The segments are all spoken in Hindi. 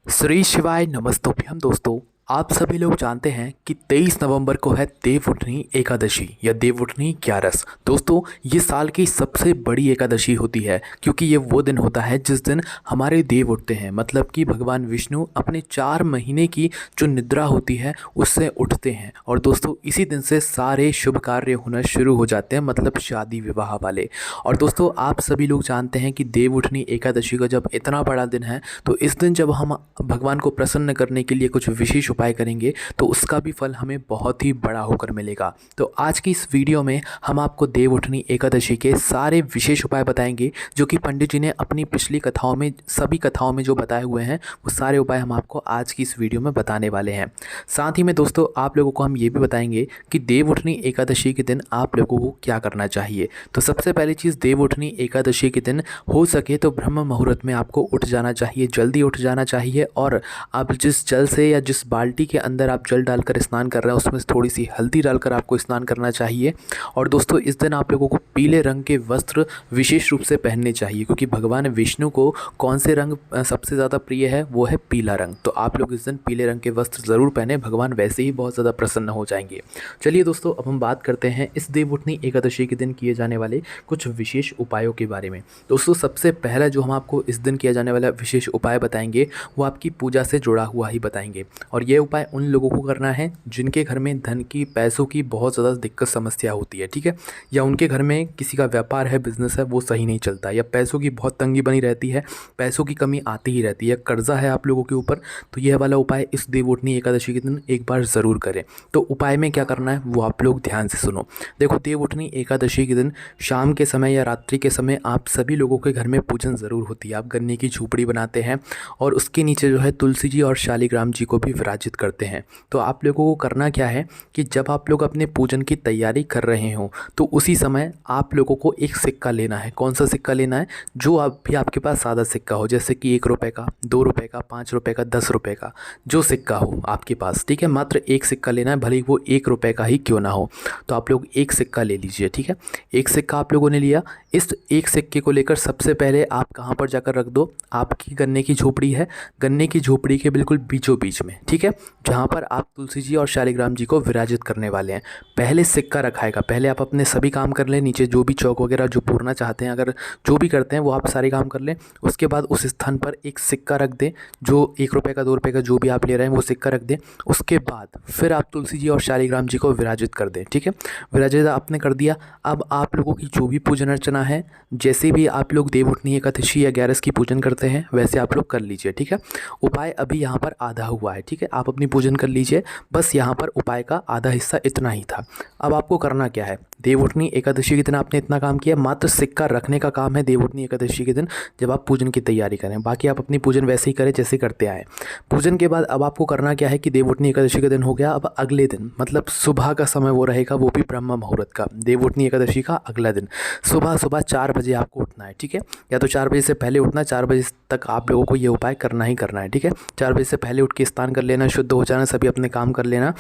श्री शिवाय नमस्तोभ्यम दोस्तों। आप सभी लोग जानते हैं कि 23 नवंबर को है देवउठनी एकादशी या देवउठनी ग्यारस। दोस्तों ये साल की सबसे बड़ी एकादशी होती है क्योंकि ये वो दिन होता है जिस दिन हमारे देव उठते हैं, मतलब कि भगवान विष्णु अपने 4 महीने की जो निद्रा होती है उससे उठते हैं। और दोस्तों इसी दिन से सारे शुभ कार्य होना शुरू हो जाते हैं, मतलब शादी विवाह वाले। और दोस्तों आप सभी लोग जानते हैं कि देवउठनी एकादशी का जब इतना बड़ा दिन है तो इस दिन जब हम भगवान को प्रसन्न करने के लिए कुछ विशेष उपाय करेंगे तो उसका भी फल हमें बहुत ही बड़ा होकर मिलेगा। तो आज की इस वीडियो में हम आपको देवउठनी एकादशी के सारे विशेष उपाय बताएंगे जो कि पंडित जी ने अपनी पिछली कथाओं में, सभी कथाओं में जो बताए हुए हैं वो सारे उपाय हम आपको आज की इस वीडियो में बताने वाले हैं। साथ ही में दोस्तों आप लोगों को हम ये भी बताएंगे कि देवउठनी एकादशी के दिन आप लोगों को क्या करना चाहिए। तो सबसे पहली चीज़, देवउठनी एकादशी के दिन हो सके तो ब्रह्म मुहूर्त में आपको उठ जाना चाहिए, जल्दी उठ जाना चाहिए। और आप जिस जल से या जिस बाल्टी के अंदर आप जल डालकर स्नान कर रहे हैं उसमें थोड़ी सी हल्दी डालकर आपको स्नान करना चाहिए। और दोस्तों इस दिन आप लोगों को पीले रंग के वस्त्र विशेष रूप से पहनने चाहिए क्योंकि भगवान विष्णु को कौन से रंग सबसे ज़्यादा प्रिय है, वो है पीला रंग। तो आप लोग इस दिन पीले रंग के वस्त्र ज़रूर पहने, भगवान वैसे ही बहुत ज़्यादा प्रसन्न हो जाएंगे। चलिए दोस्तों अब हम बात करते हैं इस देवउठनी एकादशी के दिन किए जाने वाले कुछ विशेष उपायों के बारे में। दोस्तों सबसे पहला जो हम आपको इस दिन किया जाने वाला विशेष उपाय बताएंगे वो आपकी पूजा से जुड़ा हुआ ही बताएंगे। और ये उपाय उन लोगों को करना है जिनके घर में धन की, पैसों की बहुत ज़्यादा दिक्कत समस्या होती है, ठीक है, या उनके घर में किसी का व्यापार है, बिजनेस है, वो सही नहीं चलता, या पैसों की बहुत तंगी बनी रहती है, पैसों की कमी आती ही रहती है, कर्जा है आप लोगों के ऊपर। तो यह वाला उपाय इस देवउठनी एकादशी के दिन एक बार ज़रूर करें। तो उपाय में क्या करना है वो आप लोग ध्यान से सुनो। देखो देवउठनी एकादशी के दिन शाम के समय या रात्रि के समय आप सभी लोगों के घर में पूजन ज़रूर होती है। आप गन्ने की झोपड़ी बनाते हैं और उसके नीचे जो है तुलसी जी और शालिग्राम जी को भी विराजित करते हैं। तो आप लोगों को करना क्या है कि जब आप लोग अपने पूजन की तैयारी कर रहे हो तो उसी समय आप लोगों को एक सिक्का लेना है। कौन सा सिक्का लेना है? जो आप भी आपके पास सादा सिक्का हो, जैसे कि 1 रुपये का, 2 रुपये का, 5 रुपये का, 10 रुपये का, जो सिक्का हो आपके पास, ठीक है। मात्र एक सिक्का लेना है, भले ही वो 1 रुपये का ही क्यों ना हो। तो आप लोग एक सिक्का ले लीजिए, ठीक है। एक सिक्का आप लोगों ने लिया। इस एक सिक्के को लेकर सबसे पहले आप कहाँ पर जाकर रख दो? आपकी गन्ने की झोपड़ी है, गन्ने की झोपड़ी के बिल्कुल बीचों बीच में, ठीक है, जहाँ पर आप तुलसी जी और शालिग्राम जी को विराजित करने वाले हैं। पहले सिक्का रखाएगा, पहले आप अपने सभी काम कर लें, नीचे जो भी चौक वगैरह जो पूरना चाहते हैं, अगर जो भी करते हैं वो आप सारे काम कर लें। उसके बाद उस स्थान पर एक सिक्का रख दें, जो 1 रुपये का, 2 रुपये का, जो भी आप ले रहे हैं वो सिक्का रख दें। उसके बाद फिर आप तुलसी जी और शालिग्राम जी को विराजित कर दें, ठीक है। विराजित आपने कर दिया। अब आप लोगों की जो भी पूजन अर्चना है, जैसे भी आप लोग देवउठनी एकादशी या ग्यारस की पूजन करते हैं वैसे आप लोग कर लीजिए, ठीक है। उपाय अभी यहाँ पर आधा हुआ है, ठीक है, आप अपनी पूजन कर लीजिए। बस यहाँ पर उपाय का आधा हिस्सा इतना ही था। अब आपको करना क्या है? देवउठनी एकादशी के दिन आपने इतना काम किया, मात्र सिक्का रखने का काम है देवउठनी एकादशी के दिन जब आप पूजन की तैयारी करें। बाकी आप अपनी पूजन वैसे ही करें जैसे करते आए। पूजन के बाद अब आपको करना क्या है कि देवउठनी एकादशी का दिन हो गया। अब अगले दिन, मतलब सुबह का समय वो रहेगा, वो भी ब्रह्म मुहूर्त का, देवउठनी एकादशी का अगला दिन सुबह सुबह 4 बजे आपको उठना है, ठीक है। या तो 4 बजे से पहले उठना, 4 बजे तक आप लोगों को ये उपाय करना ही करना है, ठीक है। 4 बजे से पहले उठ के स्नान कर लेना, शुद्ध हो जाना, सभी अपने काम कर लेना।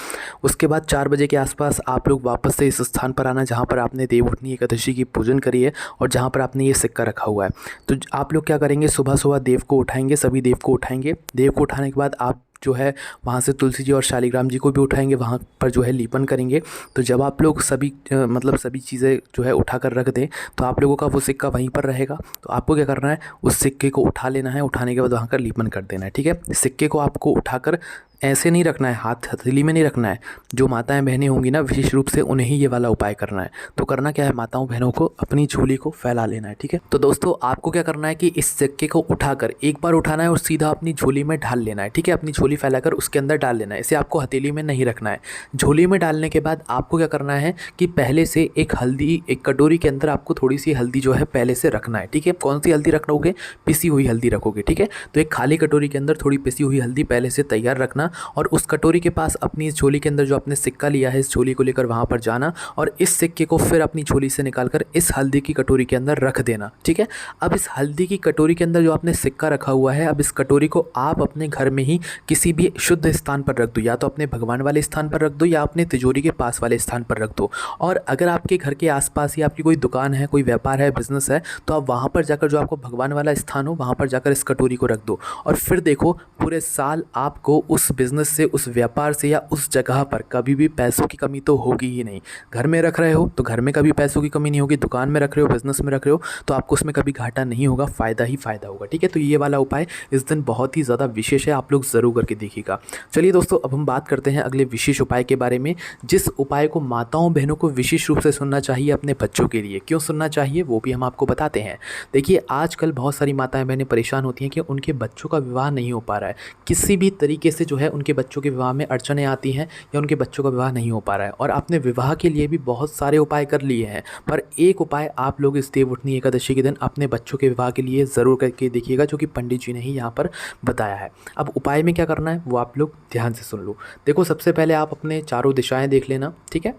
उसके बाद 4 बजे के आसपास आप लोग वापस से इस स्थान पर आना जहाँ पर आपने देवउठनी एकादशी की पूजन करी है और जहाँ पर आपने ये सिक्का रखा हुआ है। तो आप लोग क्या करेंगे, सुबह सुबह देव को उठाएंगे, सभी देव को उठाएंगे। देव को उठाने के बाद आप जो है वहाँ से तुलसी जी और शालिग्राम जी को भी उठाएंगे, वहाँ पर जो है लीपन करेंगे। तो जब आप लोग सभी मतलब सभी चीज़ें जो है उठा कर रख दें तो आप लोगों का वो सिक्का वहीं पर रहेगा। तो आपको क्या करना है, उस सिक्के को उठा लेना है, उठाने के बाद वहाँ का लीपन कर देना है, ठीक है। सिक्के को आपको उठाकर ऐसे नहीं रखना है, हाथ हथेली में नहीं रखना है। जो माताएं बहनें होंगी ना, विशेष रूप से उन्हें ही ये वाला उपाय करना है। तो करना क्या है, माताओं बहनों को अपनी झोली को फैला लेना है, ठीक है। तो दोस्तों आपको क्या करना है कि इस सिक्के को उठाकर एक बार उठाना है और सीधा अपनी झोली में ढाल लेना है, ठीक है। अपनी झोली फैलाकर उसके अंदर डाल लेना है। इसे आपको हथेली में नहीं रखना है। झोली में डालने के बाद आपको क्या करना है कि पहले से एक हल्दी, एक कटोरी के अंदर आपको थोड़ी सी हल्दी जो है पहले से रखना है, ठीक है। कौन सी हल्दी रखोगे? पिसी हुई हल्दी रखोगे, ठीक है। तो एक खाली कटोरी के अंदर थोड़ी पिसी हुई हल्दी पहले से तैयार रखना। जाना और उस कटोरी के पास अपनी इस झोली के अंदर जो आपने सिक्का लिया है इस झोली को लेकर वहाँ पर जाना और इस सिक्के को फिर अपनी झोली से निकालकर इस हल्दी की कटोरी के अंदर रख देना। ठीक है, अब इस हल्दी की कटोरी के अंदर जो आपने सिक्का रखा हुआ है, अब इस कटोरी को आप अपने घर में ही किसी भी शुद्ध स्थान पर रख दो, या तो अपने भगवान वाले स्थान पर रख दो या अपने तिजोरी के पास वाले स्थान पर रख दो। और अगर आपके घर के आसपास या आपकी कोई दुकान है, कोई व्यापार है, बिजनेस है, तो आप वहाँ पर जाकर जो आपको भगवान वाला स्थान हो वहाँ पर जाकर इस कटोरी को रख दो। और फिर देखो पूरे साल आपको उस बिज़नेस से, उस व्यापार से या उस जगह पर कभी भी पैसों की कमी तो होगी ही नहीं। घर में रख रहे हो तो घर में कभी पैसों की कमी नहीं होगी, दुकान में रख रहे हो, बिज़नेस में रख रहे हो तो आपको उसमें कभी घाटा नहीं होगा, फ़ायदा ही फ़ायदा होगा। ठीक है, तो ये वाला उपाय इस दिन बहुत ही ज़्यादा विशेष है, आप लोग ज़रूर करके देखिएगा। चलिए दोस्तों, अब हम बात करते हैं अगले विशेष उपाय के बारे में, जिस उपाय को माताओं बहनों को विशेष रूप से सुनना चाहिए अपने बच्चों के लिए। क्यों सुनना चाहिए वो भी हम आपको बताते हैं। देखिए, आजकल बहुत सारी माताएं बहनें परेशान होती हैं कि उनके बच्चों का विवाह नहीं हो पा रहा है, किसी भी तरीके से जो है उनके बच्चों के विवाह में अड़चनें आती हैं या उनके बच्चों का विवाह नहीं हो पा रहा है। और आपने विवाह के लिए भी बहुत सारे उपाय कर लिए हैं, पर एक उपाय आप लोग इस देवउठनी एकादशी के दिन अपने बच्चों के विवाह के लिए ज़रूर करके देखिएगा, जो कि पंडित जी ने ही यहाँ पर बताया है। अब उपाय में क्या करना है वो आप लोग ध्यान से सुन लो। देखो, सबसे पहले आप अपने चारों दिशाएं देख लेना। ठीक है,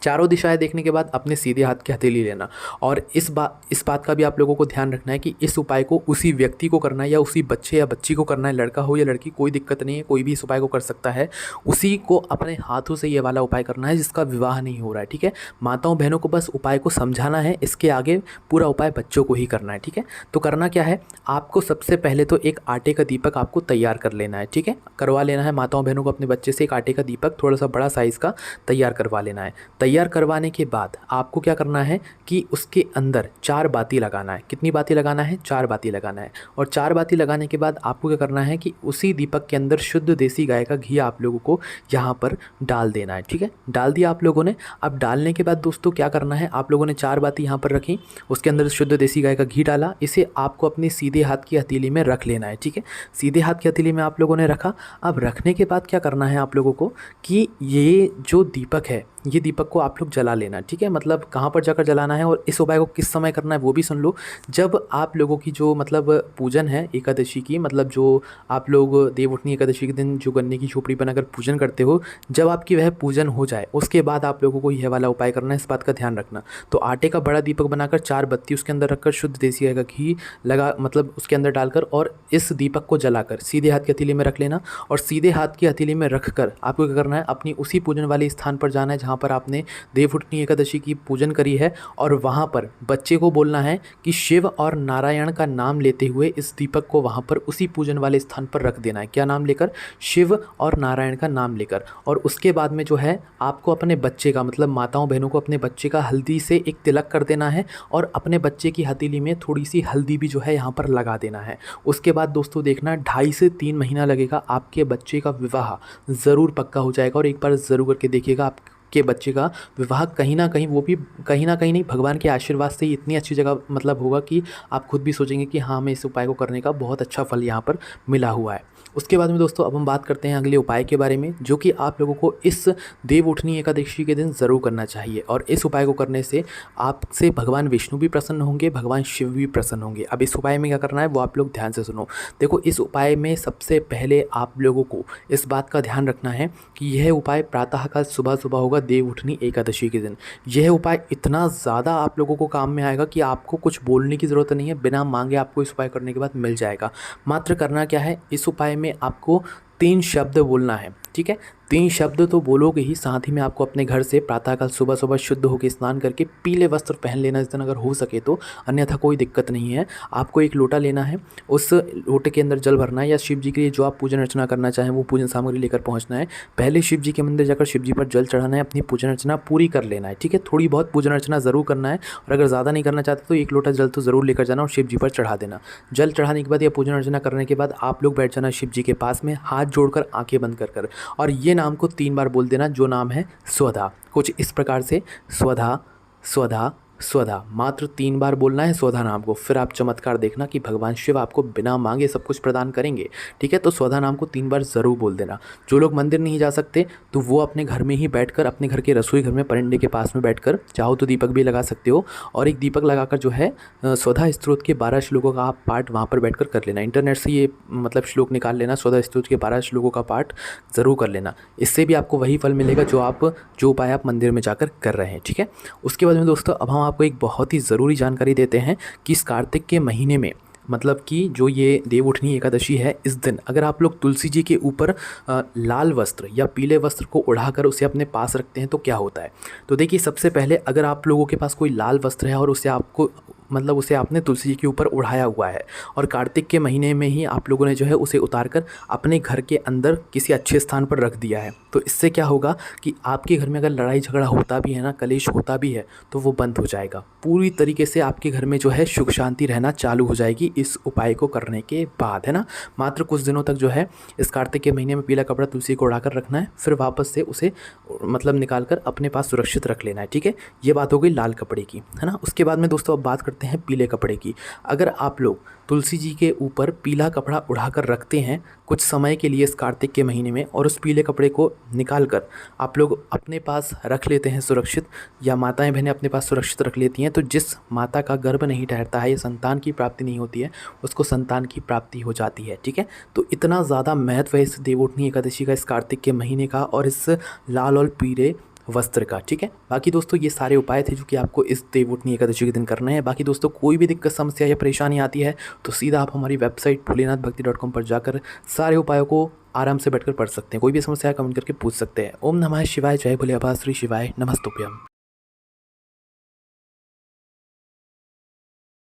चारों दिशाएं देखने के बाद अपने सीधे हाथ की हथेली लेना। और इस बात का भी आप लोगों को ध्यान रखना है कि इस उपाय को उसी व्यक्ति को करना है या उसी बच्चे या बच्ची को करना है, लड़का हो या लड़की, कोई दिक्कत नहीं है, कोई भी इस उपाय को कर सकता है। उसी को अपने हाथों से ये वाला उपाय करना है जिसका विवाह नहीं हो रहा है। ठीक है, माताओं बहनों को बस उपाय को समझाना है, इसके आगे पूरा उपाय बच्चों को ही करना है। ठीक है, तो करना क्या है, आपको सबसे पहले तो एक आटे का दीपक आपको तैयार कर लेना है। ठीक है, करवा लेना है माताओं बहनों को अपने बच्चे से एक आटे का दीपक थोड़ा सा बड़ा साइज़ का तैयार करवा लेना है। तैयार करवाने के बाद आपको क्या करना है कि उसके अंदर 4 बाती लगाना है। कितनी बाती लगाना है? 4 बाती लगाना है। और 4 बाती लगाने के बाद आपको क्या करना है कि उसी दीपक के अंदर शुद्ध देसी गाय का घी आप लोगों को यहाँ पर डाल देना है। ठीक है, डाल दिया आप लोगों ने। अब डालने के बाद दोस्तों क्या करना है, आप लोगों ने 4 बाती यहाँ पर रखी, उसके अंदर शुद्ध देसी गाय का घी डाला, इसे आपको अपने सीधे हाथ की हथेली में रख लेना है। ठीक है, सीधे हाथ की हथेली में आप लोगों ने रखा। अब रखने के बाद क्या करना है आप लोगों को कि ये जो दीपक है, ये दीपक को आप लोग जला लेना। ठीक है, मतलब कहाँ पर जाकर जलाना है और इस उपाय को किस समय करना है वो भी सुन लो। जब आप लोगों की जो मतलब पूजन है एकादशी की, मतलब जो आप लोग देवउठनी एकादशी के दिन जो गन्ने की झोपड़ी बनाकर पूजन करते हो, जब आपकी वह पूजन हो जाए उसके बाद आप लोगों को यह वाला उपाय करना है, इस बात का ध्यान रखना। तो आटे का बड़ा दीपक बनाकर 4 बत्ती उसके अंदर रखकर शुद्ध देसी गाय का घी लगा, मतलब उसके अंदर डालकर और इस दीपक को जलाकर सीधे हाथ की हथेली में रख लेना। और सीधे हाथ की हथेली में रख कर आपको क्या करना है, अपनी उसी पूजन वाले स्थान पर जाना है जहाँ पर आपने देवउठनी एकादशी की पूजन करी है, और वहाँ पर बच्चे को बोलना है कि शिव और नारायण का नाम लेते हुए इस दीपक को वहाँ पर उसी पूजन वाले स्थान पर रख देना है। क्या नाम लेकर? शिव और नारायण का नाम लेकर। और उसके बाद में जो है आपको अपने बच्चे का, मतलब माताओं बहनों को अपने बच्चे का हल्दी से एक तिलक कर देना है और अपने बच्चे की हथेली में थोड़ी सी हल्दी भी जो है यहाँ पर लगा देना है। उसके बाद दोस्तों देखना 2.5 से 3 महीना लगेगा, आपके बच्चे का विवाह ज़रूर पक्का हो जाएगा। और एक बार ज़रूर करके देखिएगा, आपके बच्चे का विवाह कहीं ना कहीं, वो भी कहीं ना कहीं नहीं, भगवान के आशीर्वाद से इतनी अच्छी जगह मतलब होगा कि आप खुद भी सोचेंगे कि हाँ, हमें इस उपाय को करने का बहुत अच्छा फल यहाँ पर मिला हुआ है। उसके बाद में दोस्तों अब हम बात करते हैं अगले उपाय के बारे में, जो कि आप लोगों को इस देवउठनी एकादशी के दिन ज़रूर करना चाहिए। और इस उपाय को करने से आपसे भगवान विष्णु भी प्रसन्न होंगे, भगवान शिव भी प्रसन्न होंगे। अब इस उपाय में क्या करना है वो आप लोग ध्यान से सुनो। देखो, इस उपाय में सबसे पहले आप लोगों को इस बात का ध्यान रखना है कि यह उपाय प्रातःकाल सुबह सुबह होगा देवउठनी एकादशी के दिन। यह उपाय इतना ज़्यादा आप लोगों को काम में आएगा कि आपको कुछ बोलने की ज़रूरत नहीं है, बिना मांगे आपको इस उपाय करने के बाद मिल जाएगा। मात्र करना क्या है, इस उपाय में आपको 3 शब्द बोलना है। ठीक है, 3 शब्द तो बोलोगे ही, साथ ही में आपको अपने घर से प्रातःकाल सुबह सुबह शुद्ध होकर स्नान करके पीले वस्त्र पहन लेना इस दिन अगर हो सके तो, अन्यथा कोई दिक्कत नहीं है। आपको एक लोटा लेना है, उस लोटे के अंदर जल भरना है, या शिव जी के लिए जो आप पूजन अर्चना करना चाहें वो पूजन सामग्री लेकर पहुंचना है। पहले शिव जी के मंदिर जाकर शिव जी पर जल चढ़ाना है, अपनी पूजन अर्चना पूरी कर लेना है। ठीक है, थोड़ी बहुत पूजन अर्चना ज़रूर करना है, और अगर ज़्यादा नहीं करना चाहते तो 1 लोटा जल तो ज़रूर लेकर जाना और शिव जी पर चढ़ा देना। जल चढ़ाने के बाद या पूजन अर्चना करने के बाद आप लोग बैठ जाना शिव जी के पास में, हाथ जोड़कर आंखें बंद कर और ये नाम को 3 बार बोल देना, जो नाम है स्वधा। कुछ इस प्रकार से, स्वधा स्वधा स्वधा, मात्र 3 बार बोलना है स्वधा नाम को, फिर आप चमत्कार देखना कि भगवान शिव आपको बिना मांगे सब कुछ प्रदान करेंगे। ठीक है, तो स्वधा नाम को 3 बार ज़रूर बोल देना। जो लोग मंदिर नहीं जा सकते तो वो अपने घर में ही बैठकर, अपने घर के रसोई घर में परंडे के पास में बैठकर चाहो तो दीपक भी लगा सकते हो, और एक दीपक लगाकर जो है स्वधा स्त्रोत के 12 श्लोकों का आप पाठ वहाँ पर बैठकर कर लेना। इंटरनेट से ये मतलब श्लोक निकाल लेना, स्वधा स्त्रोत के 12 श्लोकों का पाठ ज़रूर कर लेना। इससे भी आपको वही फल मिलेगा जो उपाय आप मंदिर में जाकर कर रहे हैं। ठीक है, उसके बाद में दोस्तों अब हम आपको एक बहुत ही ज़रूरी जानकारी देते हैं कि इस कार्तिक के महीने में, मतलब कि जो ये देवउठनी एकादशी है, इस दिन अगर आप लोग तुलसी जी के ऊपर लाल वस्त्र या पीले वस्त्र को उड़ाकर उसे अपने पास रखते हैं तो क्या होता है। तो देखिए, सबसे पहले अगर आप लोगों के पास कोई लाल वस्त्र है और उसे आपको मतलब उसे आपने तुलसी जी के ऊपर उड़ाया हुआ है और कार्तिक के महीने में ही आप लोगों ने जो है उसे उतार कर अपने घर के अंदर किसी अच्छे स्थान पर रख दिया है, तो इससे क्या होगा कि आपके घर में अगर लड़ाई झगड़ा होता भी है ना, कलेश होता भी है, तो वो बंद हो जाएगा। पूरी तरीके से आपके घर में जो है सुख शांति रहना चालू हो जाएगी इस उपाय को करने के बाद, है ना। मात्र कुछ दिनों तक जो है इस कार्तिक के महीने में पीला कपड़ा तुलसी को उड़ाकर रखना है, फिर वापस से उसे मतलब निकाल कर अपने पास सुरक्षित रख लेना है। ठीक है, ये बात हो गई लाल कपड़े की, है ना। उसके बाद में दोस्तों अब बात करते हैं पीले कपड़े की। अगर आप लोग तुलसी जी के ऊपर पीला कपड़ा उड़ाकर रखते हैं कुछ समय के लिए इस कार्तिक के महीने में, और उस पीले कपड़े को निकाल कर आप लोग अपने पास रख लेते हैं सुरक्षित, या माताएं बहनें अपने पास सुरक्षित रख लेती हैं, तो जिस माता का गर्भ नहीं ठहरता है या संतान की प्राप्ति नहीं होती है, उसको संतान की प्राप्ति हो जाती है। ठीक है, तो इतना ज़्यादा महत्व है इस देवउठनी एकादशी का, इस कार्तिक के महीने का, और इस लाल और पीले वस्त्र का। ठीक है, बाकी दोस्तों ये सारे उपाय थे जो कि आपको इस देवउठनी एकादशी के दिन करने हैं। बाकी दोस्तों कोई भी दिक्कत, समस्या या परेशानी आती है तो सीधा आप हमारी वेबसाइट भोलेनाथभक्ति.com पर जाकर सारे उपायों को आराम से बैठकर पढ़ सकते हैं। कोई भी समस्या कमेंट करके पूछ सकते हैं। ओम नमः शिवाय, जय भोले, आभा श्री शिवाय, नमस्तुभ्यम।